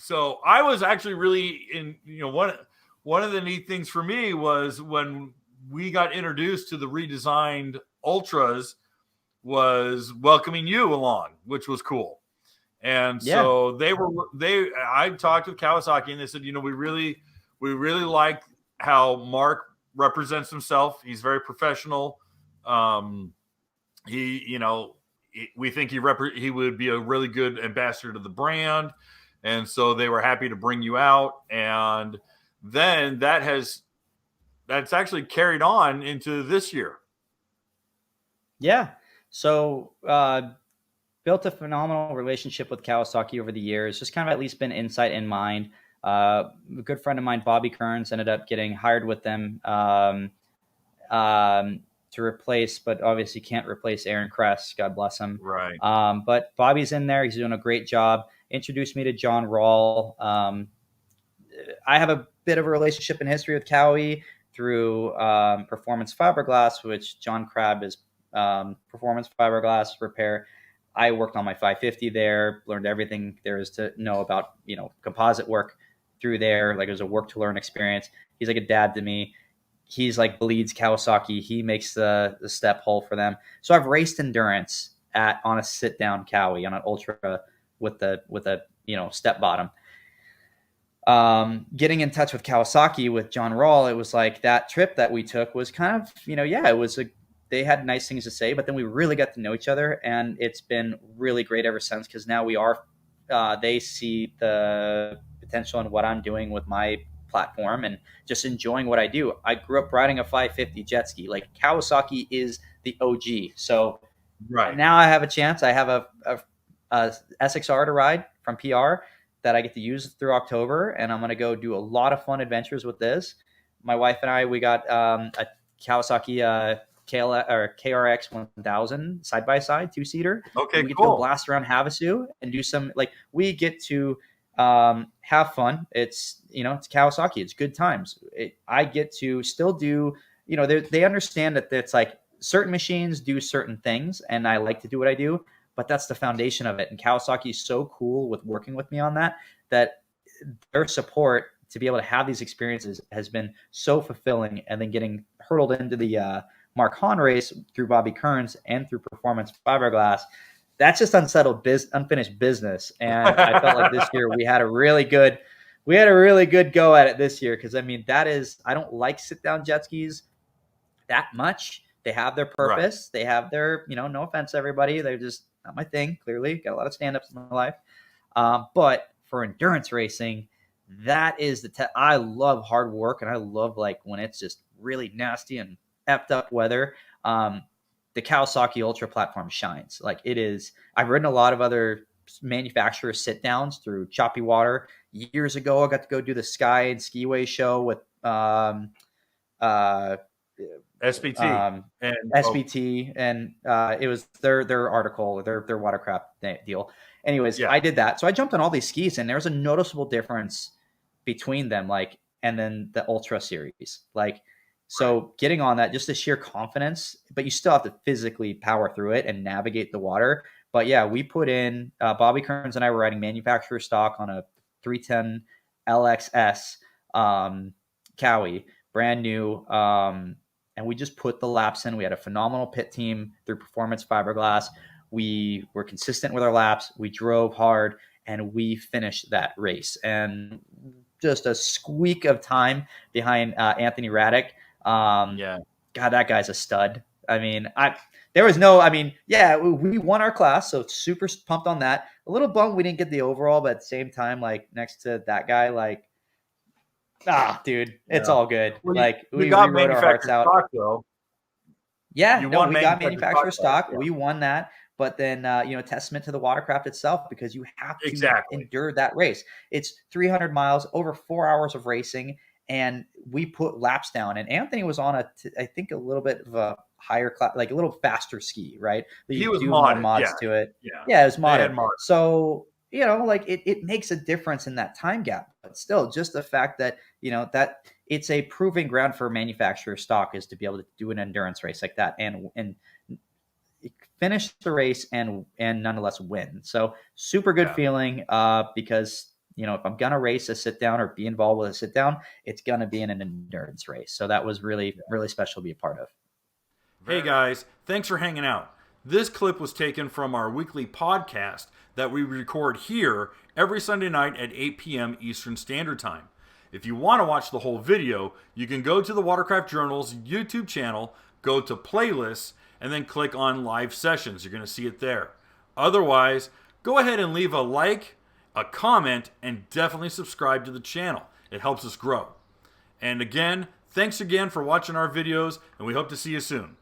So I was actually really one of the neat things for me was when we got introduced to the redesigned Ultras was welcoming you along, which was cool. And Yeah. so I talked with Kawasaki and they said, we really like how Mark represents himself. He's very professional. He, we think he would be a really good ambassador to the brand. And so they were happy to bring you out. And then that's actually carried on into this year. Yeah. So, built a phenomenal relationship with Kawasaki over the years, just kind of at least been insight in mind. A good friend of mine, Bobby Kearns, ended up getting hired with them to replace, but obviously can't replace Aaron Kress. God bless him. Right. But Bobby's in there. He's doing a great job. Introduced me to John Rawl. I have a bit of a relationship and history with Cowie through Performance Fiberglass, which John Crabb is Performance Fiberglass repair. I worked on my 550 there, learned everything there is to know about, composite work through there. Like, it was a work to learn experience. He's like a dad to me. He's like bleeds Kawasaki. He makes the step hole for them. So I've raced endurance on a sit down Cowie on an Ultra with a step bottom. Getting in touch with Kawasaki with John Rawl, it was like that trip that we took was kind of, it was they had nice things to say, but then we really got to know each other, and it's been really great ever since, because now they see the potential in what I'm doing with my platform and just enjoying what I do. I grew up riding a 550 jet ski. Like, Kawasaki is the OG. So right now I have a chance. I have a SXR to ride from PR that I get to use through October, and I'm going to go do a lot of fun adventures with this. My wife and I, we got a Kawasaki KRX 1000 side by side 2-seater. Okay, we get cool. to blast around Havasu and do some, we get to have fun. It's it's Kawasaki. It's good times. I get to still do. They understand that it's like certain machines do certain things, and I like to do what I do. But that's the foundation of it. And Kawasaki is so cool with working with me on that their support to be able to have these experiences has been so fulfilling. And then getting hurtled into the Mark Hahn race through Bobby Kearns and through Performance Fiberglass, that's just unfinished business. And I felt like this year we had a really good go at it this year. Because I don't like sit down jet skis that much. They have their purpose. Right. They have their, no offense to everybody, they're just not my thing. Clearly, got a lot of stand-ups in my life. But for endurance racing, that is I love hard work, and I love when it's just really nasty and effed up weather. The Kawasaki Ultra platform shines. Like, it is. I've ridden a lot of other manufacturer sit downs through choppy water. Years ago, I got to go do the Sky and Skiway show with SBT and it was their article, their Watercraft deal. Anyways, yeah. I did that. So I jumped on all these skis, and there was a noticeable difference between them, and then the Ultra series. So getting on that, just the sheer confidence, but you still have to physically power through it and navigate the water. But yeah, we put in, Bobby Kearns and I were riding manufacturer stock on a 310 LXS Cowie, brand new. And we just put the laps in. We had a phenomenal pit team through Performance Fiberglass. We were consistent with our laps. We drove hard, and we finished that race. And just a squeak of time behind Anthony Raddick. Yeah. God, that guy's a stud. We won our class, so super pumped on that. A little bummed we didn't get the overall, but at the same time, next to that guy, dude, it's all good. Well, we rode our hearts out. Stock, though. Yeah, we got manufacturer stock. Yeah. We won that. But then, testament to the Watercraft itself, because you have to endure that race. It's 300 miles, over 4 hours of racing, and we put laps down. And Anthony was on I think a little bit of a higher class, a little faster ski, right? But he was modded, more mods to it. Yeah, it was modded. So, it makes a difference in that time gap. But still, just the fact that, that it's a proving ground for manufacturer stock is to be able to do an endurance race like that and finish the race and nonetheless win. So super good feeling because if I'm gonna race a sit down or be involved with a sit down, it's gonna be in an endurance race. So that was really, really special to be a part of. Hey guys, thanks for hanging out. This clip was taken from our weekly podcast that we record here every Sunday night at 8 p.m. Eastern Standard Time. If you want to watch the whole video, you can go to the Watercraft Journal's YouTube channel, go to playlists, and then click on live sessions. You're going to see it there. Otherwise, go ahead and leave a like, a comment, and definitely subscribe to the channel. It helps us grow. And again, thanks again for watching our videos, and we hope to see you soon.